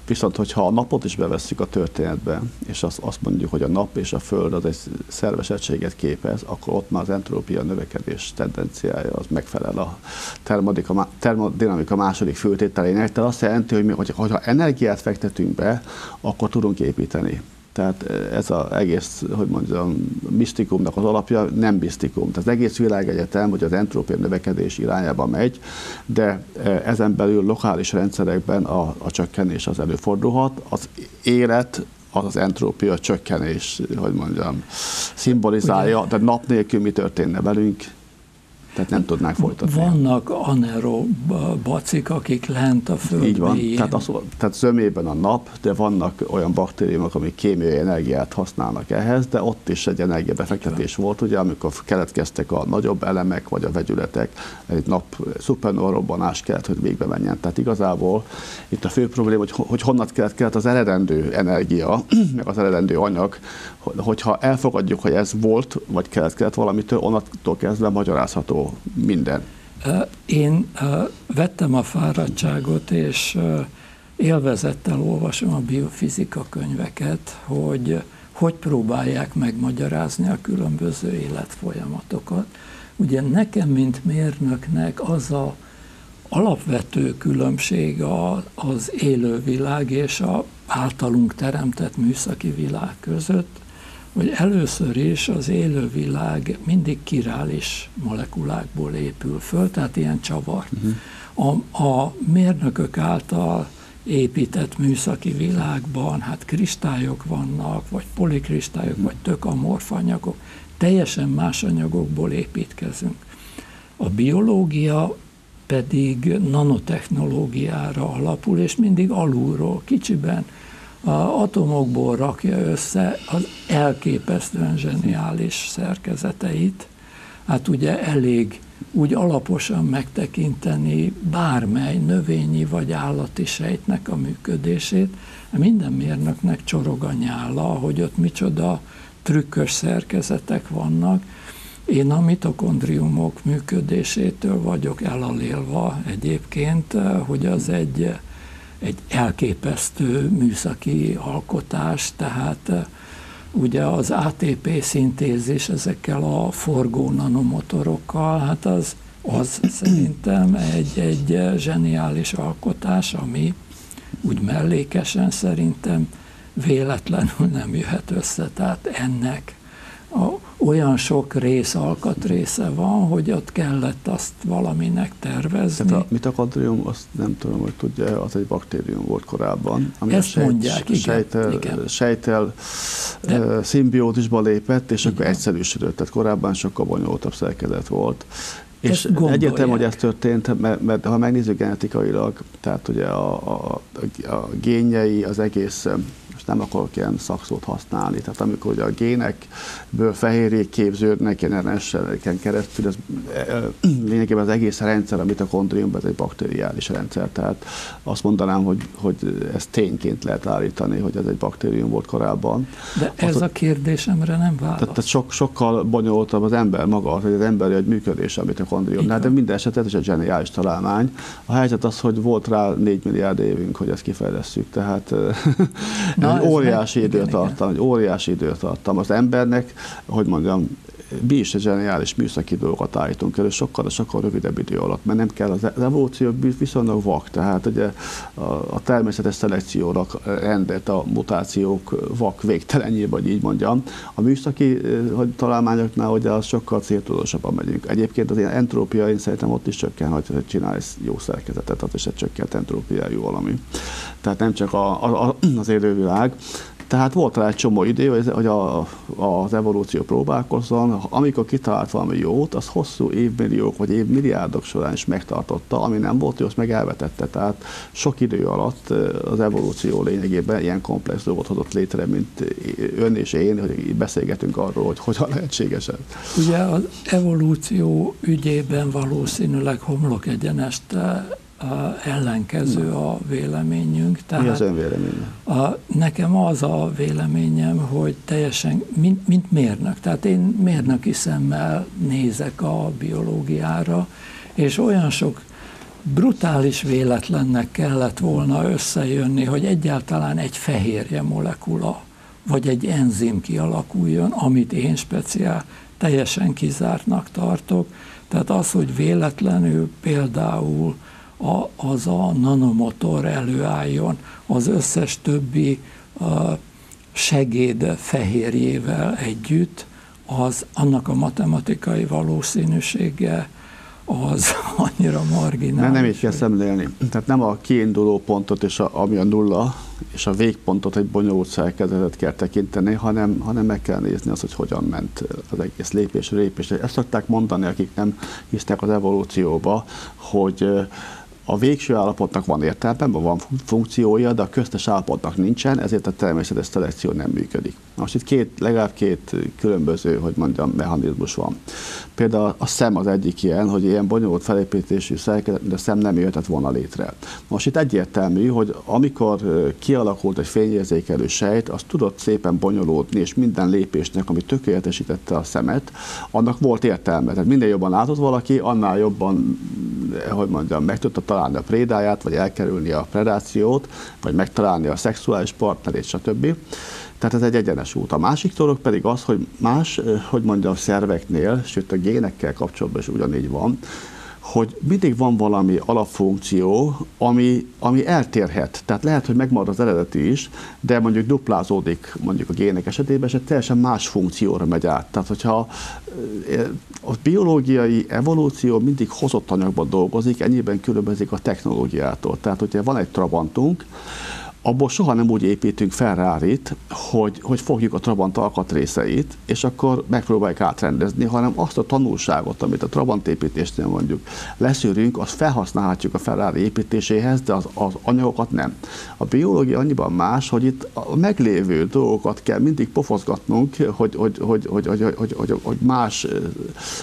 Speaker 2: Viszont, hogyha a napot is bevesszük a történetbe, és azt mondjuk, hogy a nap és a Föld az egy szerves egységet képez, akkor ott már az entrópia növekedés tendenciája az megfelel a termodinamika második főtételének. Tehát azt jelenti, hogy ha energiát fektetünk be, akkor tudunk építeni. Tehát ez az egész, hogy mondjam, misztikumnak az alapja nem misztikum. Tehát az egész világegyetem, hogy az entrópia növekedés irányába megy, de ezen belül lokális rendszerekben a csökkenés az előfordulhat. Az élet az entrópia csökkenés, hogy mondjam, szimbolizálja, de nap nélkül mi történne velünk, tehát nem tudnánk folytatni.
Speaker 1: Vannak anaerob bacik, akik lent a Föld
Speaker 2: így van,
Speaker 1: mélyén.
Speaker 2: tehát zömében a nap, de vannak olyan baktériumok, amik kémiai energiát használnak ehhez, de ott is egy energiabefektetés volt, ugye, amikor keletkeztek a nagyobb elemek, vagy a vegyületek, egy nap szupernova robbanás kellett, hogy végbe menjen. Tehát igazából itt a fő probléma, hogy honnan kellett az eredendő energia, meg az eredendő anyag, hogyha elfogadjuk, hogy ez volt, vagy keletkezett valamitől, onnantól kezdve magyarázható minden.
Speaker 1: Én vettem a fáradtságot, és élvezettel olvasom a biofizika könyveket, hogy próbálják megmagyarázni a különböző életfolyamatokat. Ugye nekem, mint mérnöknek az a alapvető különbség az élővilág és az általunk teremtett műszaki világ között, hogy először is az élővilág mindig chirális molekulákból épül föl, tehát ilyen csavar. A mérnökök által épített műszaki világban hát kristályok vannak, vagy polikristályok, vagy tök amorf anyagok, teljesen más anyagokból építkezünk. A biológia pedig nanotechnológiára alapul, és mindig alulról, kicsiben, atomokból rakja össze az elképesztően zseniális szerkezeteit. Hát ugye elég úgy alaposan megtekinteni bármely növényi vagy állati sejtnek a működését. Minden mérnöknek csorog a nyála, hogy ott micsoda trükkös szerkezetek vannak. Én a mitokondriumok működésétől vagyok elalélva egyébként, hogy az egy elképesztő műszaki alkotás, tehát ugye az ATP szintézis ezekkel a forgó nanomotorokkal, hát az szerintem egy zseniális alkotás, ami úgy mellékesen szerintem véletlenül nem jöhet össze, tehát ennek olyan sok alkatrésze van, hogy ott kellett azt valaminek tervezni.
Speaker 2: Tehát a mitokondrium, azt nem tudom, hogy tudja, az egy baktérium volt korábban, ami
Speaker 1: ezt mondják,
Speaker 2: sejttel szimbiózisba lépett, és akkor egyszerűsödött. Tehát korábban sokkal bonyolultabb szerkezet volt. És egyetem, hogy ez történt, mert ha megnézzük genetikailag, tehát ugye a génjei, az egész, most nem akarok ilyen szakszót használni, tehát amikor ugye a génekből fehérjék képződnek ilyen RNS-eken keresztül, ez lényegében az egész rendszer, a mitokondriumban, ez egy bakteriális rendszer, tehát azt mondanám, hogy ezt tényként lehet állítani, hogy ez egy baktérium volt korábban.
Speaker 1: De ez a kérdésemre nem válasz.
Speaker 2: Tehát sokkal bonyolultabb az ember maga, hogy az emberi egy működés, a mitokondriumnál, de minden esetben ez egy zseniális találmány. A helyzet az, hogy volt rá 4 milliárd évünk, hogy ezt kifejlesszük, tehát egy óriási időtartam. Az embernek, hogy mondjam, mi is egy zseniális műszaki dolgokat állítunk elő, sokkal rövidebb idő alatt, mert nem kell, az evolúció viszonylag vak, tehát ugye a természetes szelekciónak rendelt a mutációk vak végtelenjébe, vagy így mondjam. A műszaki találmányoknál ugye az sokkal céltudatosabban megyünk. Egyébként az ilyen entrópia, én szerintem ott is csökken, hogy csinálsz jó szerkezetet, az is egy csökkent entrópiájú valami. Tehát nem csak az élővilág. Tehát volt rá egy csomó idő, hogy az evolúció próbálkozzon. Amikor kitalált valami jót, az hosszú évmilliók vagy évmilliárdok során is megtartotta, ami nem volt jó, azt meg elvetette. Tehát sok idő alatt az evolúció lényegében ilyen komplex dolgot hozott létre, mint ön és én, hogy beszélgetünk arról, hogy hogyan lehetséges ez.
Speaker 1: Ugye az evolúció ügyében valószínűleg homlok egyenest ellenkező a véleményünk. Tehát
Speaker 2: mi az ön véleménye?
Speaker 1: Nekem az a véleményem, hogy teljesen, mint mérnök, tehát én mérnöki szemmel nézek a biológiára, és olyan sok brutális véletlennek kellett volna összejönni, hogy egyáltalán egy fehérje molekula, vagy egy enzim kialakuljon, amit én speciál teljesen kizártnak tartok. Tehát az, hogy véletlenül például az a nanomotor előálljon az összes többi segéd fehérjével együtt, az annak a matematikai valószínűsége az annyira marginális.
Speaker 2: Nem így kell szemlélni. Tehát nem a kiinduló pontot, ami a nulla, és a végpontot egy bonyolult szerkezetet kell tekinteni, hanem meg kell nézni azt, hogy hogyan ment az egész lépésről lépésre. Ezt szokták mondani, akik nem hisznek az evolúcióba, hogy a végső állapotnak van értelme, van funkciója, de a köztes állapotnak nincsen, ezért a természetes szelekció nem működik. Most itt legalább két különböző, hogy mondjam, mechanizmus van. Például a szem az egyik ilyen, hogy ilyen bonyolult felépítésű szerkezet, mint a szem nem jöhetett volna létre. Most itt egyértelmű, hogy amikor kialakult egy fényérzékelő sejt, az tudott szépen bonyolódni, és minden lépésnek, ami tökéletesítette a szemet, annak volt értelme. Tehát minél jobban látott valaki, annál jobban, hogy mondjam, meg tudta találni a prédáját, vagy elkerülni a predációt, vagy megtalálni a szexuális partnerét, stb. Tehát ez egy egyenes út. A másik dolog pedig az, hogy más, hogy mondjam, szerveknél, sőt a génekkel kapcsolatban is ugyanígy van, hogy mindig van valami alapfunkció, ami eltérhet. Tehát lehet, hogy megmarad az eredeti is, de mondjuk duplázódik mondjuk a gének esetében, és egy teljesen más funkcióra megy át. Tehát, hogyha a biológiai evolúció mindig hozott anyagban dolgozik, ennyiben különbözik a technológiától. Tehát, hogyha van egy Trabantunk, abból soha nem úgy építünk Ferrarit, hogy fogjuk a Trabant alkatrészeit, és akkor megpróbáljuk átrendezni, hanem azt a tanulságot, amit a Trabant építésnél mondjuk leszűrünk, azt felhasználhatjuk a Ferrari építéséhez, de az anyagokat nem. A biológia annyiban más, hogy itt a meglévő dolgokat kell mindig pofozgatnunk, hogy más,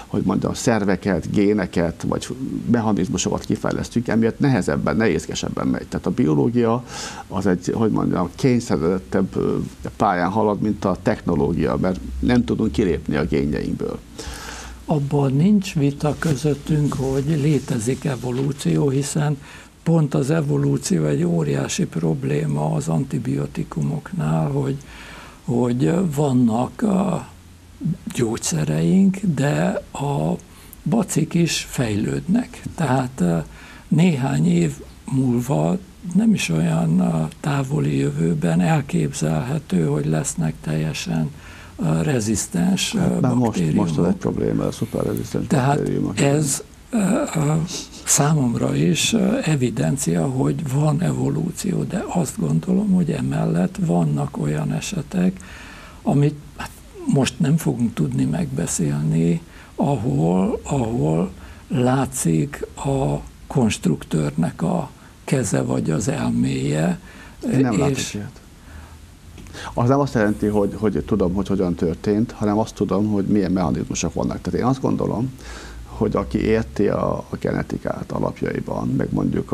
Speaker 2: hogy mondjam, szerveket, géneket, vagy mechanizmusokat kifejlesztünk, emiatt nehezebben, nehézkesebben megy. Tehát a biológia az egy, hogy mondjam, kényszeredettebb pályán halad, mint a technológia, mert nem tudunk kilépni a génjeinkből.
Speaker 1: Abban nincs vita közöttünk, hogy létezik evolúció, hiszen pont az evolúció egy óriási probléma az antibiotikumoknál, hogy vannak gyógyszereink, de a bacik is fejlődnek. Tehát néhány év múlva, nem is olyan távoli jövőben elképzelhető, hogy lesznek teljesen rezisztens baktériumok.
Speaker 2: Most az egy probléma, a szuperrezisztens baktériumok.
Speaker 1: Tehát ez számomra is evidencia, hogy van evolúció, de azt gondolom, hogy emellett vannak olyan esetek, amit most nem fogunk tudni megbeszélni, ahol látszik a konstruktőrnek a keze vagy az elméje.
Speaker 2: Én nem látok ilyet. Az nem azt jelenti, hogy tudom, hogy hogyan történt, hanem azt tudom, hogy milyen mechanizmusok vannak. Tehát én azt gondolom, hogy aki érti a genetikát alapjaiban, meg mondjuk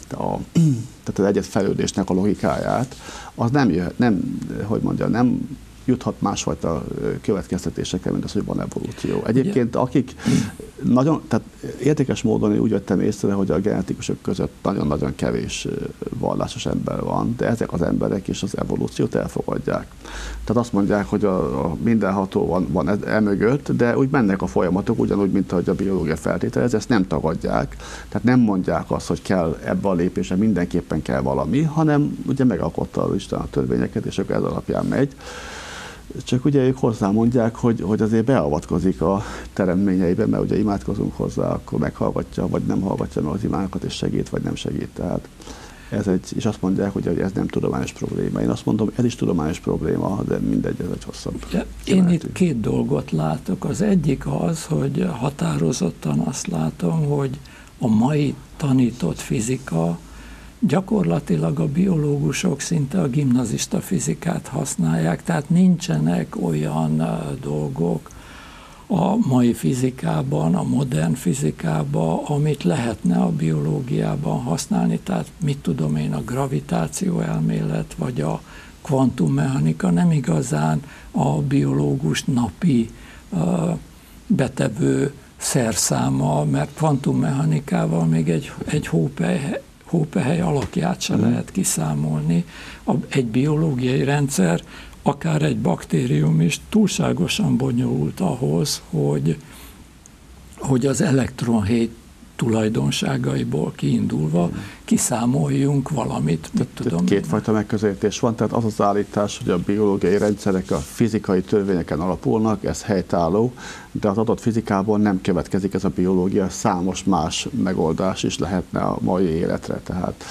Speaker 2: tehát az egyetfejlődésnek a logikáját, az nem juthat másfajta következtetésekkel, mint az, hogy van evolúció. Egyébként akik tehát érdekes módon én úgy vettem észre, hogy a genetikusok között nagyon-nagyon kevés vallásos ember van, de ezek az emberek is az evolúciót elfogadják. Tehát azt mondják, hogy a mindenható van emögött, de úgy mennek a folyamatok, ugyanúgy, mint ahogy a biológia feltételez, ezt nem tagadják. Tehát nem mondják azt, hogy kell ebbe a lépésre mindenképpen kell valami, hanem ugye megalkotta az Isten a törvényeket, és akkor ez alapján megy. Csak ugye ők hozzámondják, hogy azért beavatkozik a teremtményeibe, mert ugye imádkozunk hozzá, akkor meghallgatja, vagy nem hallgatja meg az imánkat, és segít, vagy nem segít. Tehát és azt mondják, hogy ez nem tudományos probléma. Én azt mondom, ez is tudományos probléma, de mindegy, ez egy hosszabb.
Speaker 1: Én itt két dolgot látok. Az egyik az, hogy határozottan azt látom, hogy a mai tanított fizika gyakorlatilag a biológusok szinte a gimnazista fizikát használják, tehát nincsenek olyan dolgok a mai fizikában, a modern fizikában, amit lehetne a biológiában használni, tehát mit tudom én, a gravitáció elmélet, vagy a kvantummechanika nem igazán a biológus napi betevő szerszáma, mert kvantummechanikával még egy hópehely alakját se lehet kiszámolni. Egy biológiai rendszer, akár egy baktérium is túlságosan bonyolult ahhoz, hogy az elektronhét tulajdonságaiból kiindulva kiszámoljunk valamit.
Speaker 2: Kétfajta megközelítés van, tehát az az állítás, hogy a biológiai rendszerek a fizikai törvényeken alapulnak, ez helytálló, de az adott fizikából nem következik ez a biológia, számos más megoldás is lehetne a mai életre. Tehát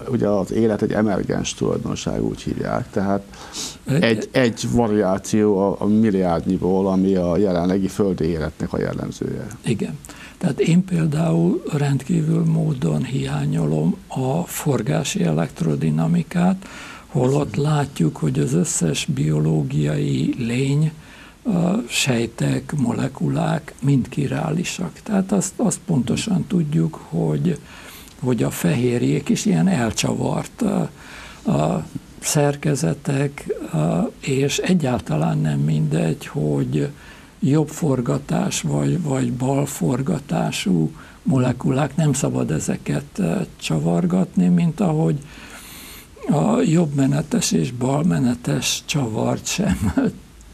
Speaker 2: ugye az élet egy emergens tulajdonság, úgy hívják, tehát egy variáció a milliárdnyiból, ami a jelenlegi földi életnek a jellemzője.
Speaker 1: Igen. Tehát én például rendkívül módon hiányolom a forgási elektrodinamikát, holott látjuk, hogy az összes biológiai lény, sejtek, molekulák mind királisak. Tehát azt pontosan tudjuk, hogy a fehérjék is ilyen elcsavart szerkezetek, és egyáltalán nem mindegy, hogy jobb forgatás vagy bal forgatású molekulák, nem szabad ezeket csavargatni, mint ahogy a jobbmenetes és balmenetes csavart sem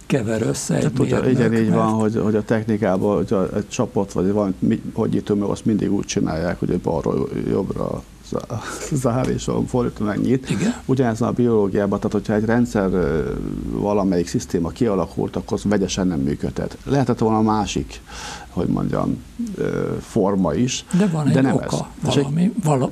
Speaker 1: kever össze egy mérnök.
Speaker 2: Igen, így van, hogy a technikában hogy egy csapot, vagy valami hogyítő, azt mindig úgy csinálják, hogy balról jobbra zár, és fordítva megnyit. Ugyanez a biológiában, tehát hogyha egy rendszer, valamelyik szisztéma kialakult, akkor az vegyesen nem működhet. Lehetett volna másik, hogy mondjam, forma is,
Speaker 1: de van egy
Speaker 2: nem
Speaker 1: oka,
Speaker 2: ez.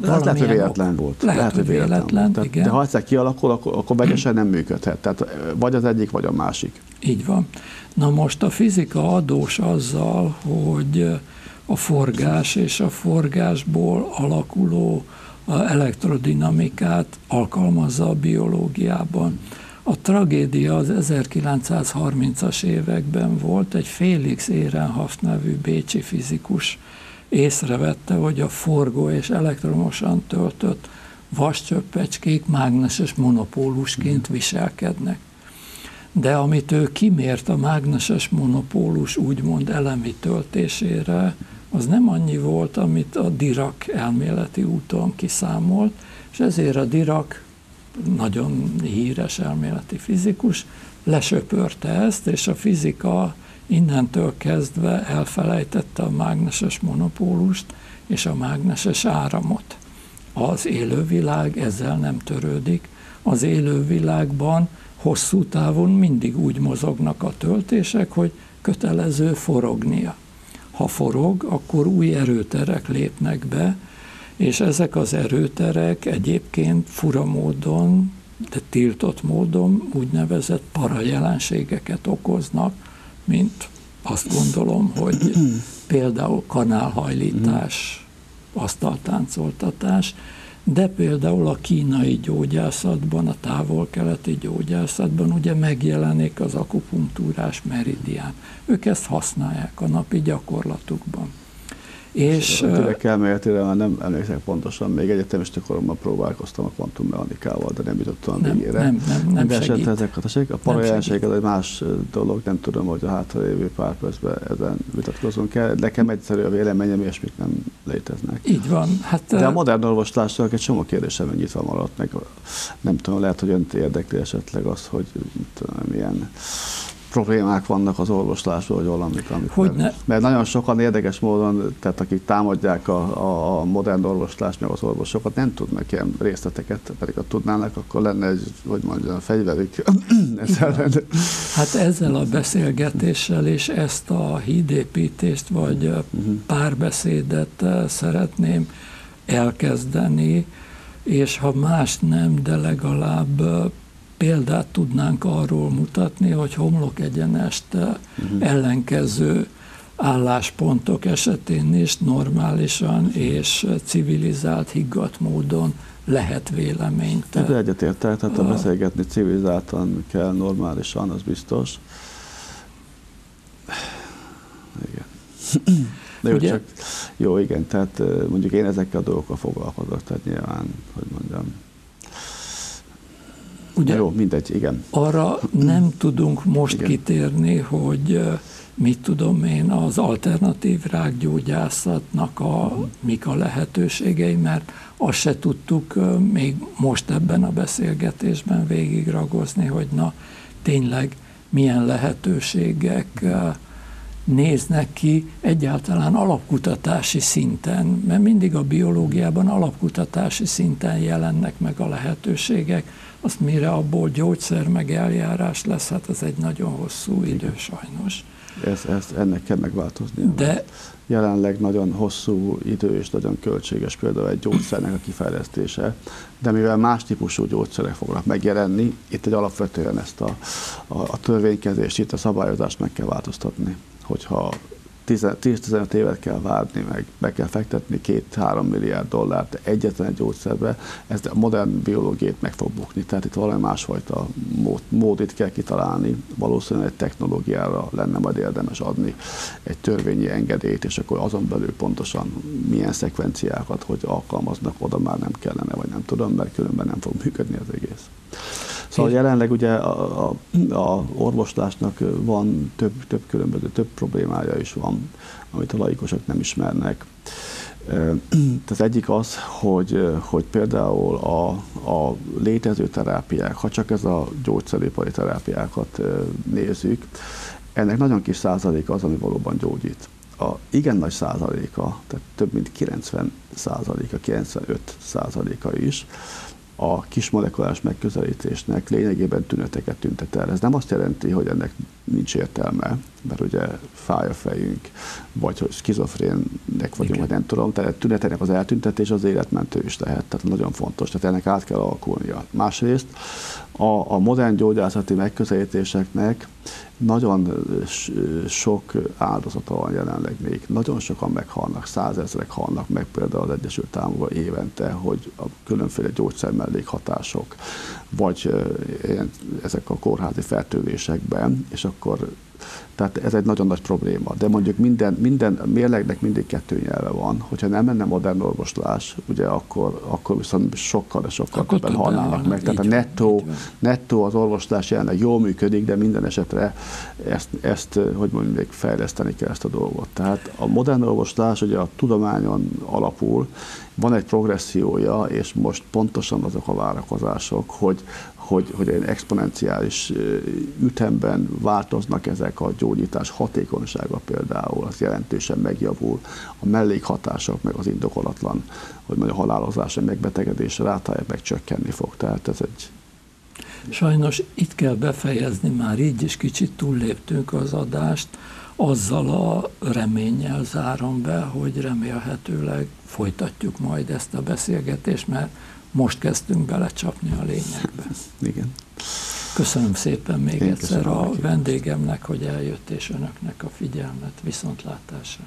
Speaker 1: Lehet,
Speaker 2: hogy véletlen volt.
Speaker 1: Lehet, hogy véletlen,
Speaker 2: tehát,
Speaker 1: igen.
Speaker 2: De ha egyszer kialakul, akkor vegyesen nem működhet. Tehát vagy az egyik, vagy a másik.
Speaker 1: Így van. Na most a fizika adós azzal, hogy a forgás és a forgásból alakuló elektrodinamikát alkalmazza a biológiában. A tragédia az 1930-as években volt, egy Felix Ehrenhaft nevű bécsi fizikus észrevette, hogy a forgó és elektromosan töltött vascsöppecskék mágneses monopólusként viselkednek. De amit ő kimért a mágneses monopólus úgymond elemi töltésére, az nem annyi volt, amit a Dirac elméleti úton kiszámolt, és ezért a Dirac, nagyon híres elméleti fizikus, lesöpörte ezt, és a fizika innentől kezdve elfelejtette a mágneses monopólust és a mágneses áramot. Az élővilág ezzel nem törődik. Az élővilágban hosszú távon mindig úgy mozognak a töltések, hogy kötelező forognia. Ha forog, akkor új erőterek lépnek be, és ezek az erőterek egyébként fura módon, de tiltott módon úgynevezett parajelenségeket okoznak, mint azt gondolom, hogy például kanálhajlítás, asztaltáncoltatás, de például a kínai gyógyászatban, a távol-keleti gyógyászatban ugye megjelenik az akupunktúrás meridián. Ők ezt használják a napi gyakorlatukban. És
Speaker 2: Direkt elméletére már nem emlékszem pontosan, még egyetemista koromban próbálkoztam a kvantummechanikával, de nem jutottam a végére.
Speaker 1: Nem segít.
Speaker 2: A parajelenségek egy más dolog, nem tudom, hogy a hátralévő pár percben ezen vitatkozunk el. Nekem egyszerű a véleményem, és mit nem léteznek.
Speaker 1: Így van.
Speaker 2: De a modern orvoslásnak egy csomó kérdésem nyitva maradt meg. Nem tudom, lehet, hogy önt érdekli esetleg az, hogy milyen problémák vannak az orvoslásban, vagy valamit. Mert nagyon sokan érdekes módon, tehát akik támadják a modern orvoslást, meg az orvosokat, nem tudnak ilyen részleteket, pedig ha tudnának, akkor lenne egy, hogy mondjam, fegyverük.
Speaker 1: Hát ezzel a beszélgetéssel és ezt a hídépítést, vagy párbeszédet szeretném elkezdeni, és ha más nem, de legalább példát tudnánk arról mutatni, hogy homlokegyenest ellenkező álláspontok esetén is normálisan és civilizált, higgadt módon lehet véleményt.
Speaker 2: Egyetértek, tehát beszélgetni civilizáltan kell, normálisan, az biztos. Igen. De jó, csak jó, igen, tehát mondjuk én ezekkel a dolgokkal foglalkozok, tehát nyilván, hogy mondjam,
Speaker 1: ugye,
Speaker 2: jó, mindegy, igen.
Speaker 1: Arra nem tudunk most kitérni, hogy mit tudom én, az alternatív rákgyógyászatnak mik a lehetőségei, mert azt se tudtuk még most ebben a beszélgetésben végigragozni, hogy na tényleg milyen lehetőségek néznek ki egyáltalán alapkutatási szinten, mert mindig a biológiában alapkutatási szinten jelennek meg a lehetőségek, azt mire abból gyógyszer meg eljárás lesz, hát ez egy nagyon hosszú idő sajnos.
Speaker 2: Ennek kell megváltozni.
Speaker 1: De
Speaker 2: jelenleg nagyon hosszú idő és nagyon költséges például egy gyógyszernek a kifejlesztése, de mivel más típusú gyógyszerek fognak megjelenni, itt egy alapvetően ezt a törvénykezést, itt a szabályozást meg kell változtatni. Hogyha 10-15 évet kell várni, meg be kell fektetni 2-3 milliárd dollárt egyetlen egy gyógyszerbe, ez a modern biológiát meg fog bukni. Tehát itt valami másfajta módot kell kitalálni. Valószínűleg egy technológiára lenne majd érdemes adni egy törvényi engedélyt, és akkor azon belül pontosan milyen szekvenciákat, hogy alkalmaznak, oda már nem kellene, vagy nem tudom, mert különben nem fog működni az egész. Szóval jelenleg ugye a orvoslásnak van több problémája is van, amit a laikusok nem ismernek. Az egyik az, hogy például a létező terápiák, ha csak ez a gyógyszeripari terápiákat nézzük, ennek nagyon kis százaléka az, ami valóban gyógyít. A igen nagy százaléka, tehát több mint 90 százaléka, 95 százaléka is, a kismolekulás megközelítésnek lényegében tüneteket tüntet el. Ez nem azt jelenti, hogy ennek nincs értelme, mert ugye fáj a fejünk, vagy hogy skizofrénnek vagyunk, vagy nem tudom, tehát tüneteknek az eltüntetés az életmentő is lehet, tehát nagyon fontos, tehát ennek át kell alakulnia. Másrészt a modern gyógyászati megközelítéseknek nagyon sok áldozata van jelenleg még. Nagyon sokan meghalnak, 100 000 halnak meg például az Egyesült Államokban évente, hogy a különféle gyógyszer mellékhatások, vagy ezek a kórházi fertőzésekben, és akkor tehát ez egy nagyon nagy probléma. De mondjuk minden mérlegnek mindig 2 nyelve van. Hogyha nem lenne modern orvoslás, ugye akkor viszont sokkal többen halnának meg. Tehát a nettó az orvoslás jelenleg jól működik, de minden esetre ezt hogy mondjuk még fejleszteni kell ezt a dolgot. Tehát a modern orvoslás ugye a tudományon alapul, van egy progressziója, és most pontosan azok a várakozások, hogy egy exponenciális ütemben változnak ezek a gyógyítás hatékonysága például, az jelentősen megjavul, a mellékhatások, meg az indokolatlan, hogy mondjuk a halálozás, a megbetegedés rátája meg csökkenni fog. Tehát ez egy...
Speaker 1: Sajnos itt kell befejezni, már így is kicsit túlléptünk az adást, azzal a reménnyel zárom be, hogy remélhetőleg folytatjuk majd ezt a beszélgetést, mert most kezdtünk belecsapni a lényegbe.
Speaker 2: Igen.
Speaker 1: Köszönöm szépen még egyszer a vendégemnek, hogy eljött, és önöknek a figyelmet, viszontlátásra.